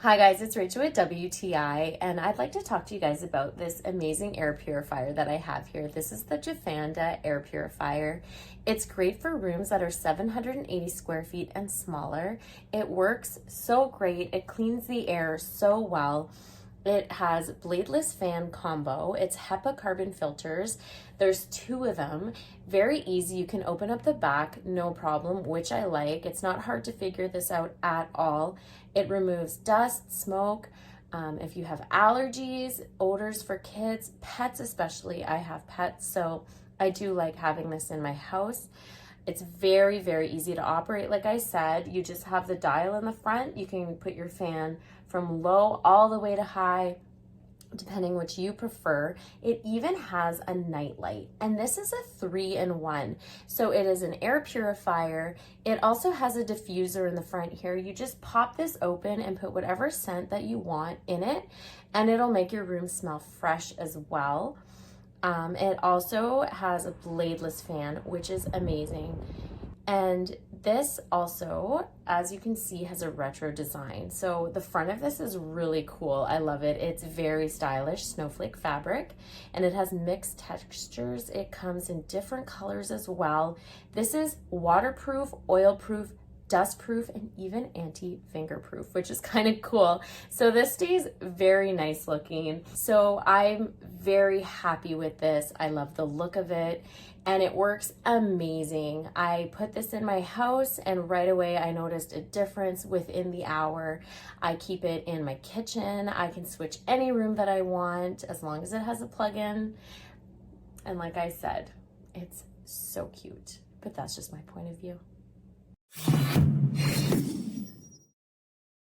Hi guys, it's Rachel at WTI, and I'd like to talk to you guys about this amazing air purifier that I have here. This is the Jafanda air purifier. It's great for rooms that are 780 square feet and smaller. It works so great. It cleans the air so well. It has bladeless fan combo. It's HEPA carbon filters. There's 2 of them. Very easy. You can open up the back, no problem, which I like. It's not hard to figure this out at all. It removes dust, smoke. If you have allergies, odors for kids, pets especially. I have pets, so I do like having this in my house. It's very, very easy to operate. Like I said, you just have the dial in the front. You can put your fan from low all the way to high, depending which you prefer. It even has a night light, and this is a 3-in-1. So it is an air purifier. It also has a diffuser in the front here. You just pop this open and put whatever scent that you want in it, and it'll make your room smell fresh as well. It also has a bladeless fan, which is amazing. And this also, as you can see, has a retro design. So the front of this is really cool. I love it. It's very stylish, snowflake fabric, and it has mixed textures. It comes in different colors as well. This is waterproof, oil-proof, dust-proof, and even anti-fingerproof, which is kind of cool. So this stays very nice looking. So I'm very happy with this. I love the look of it, and it works amazing. I put this in my house, and right away I noticed a difference within the hour. I keep it in my kitchen. I can switch any room that I want as long as it has a plug-in. And like I said, it's so cute, but that's just my point of view.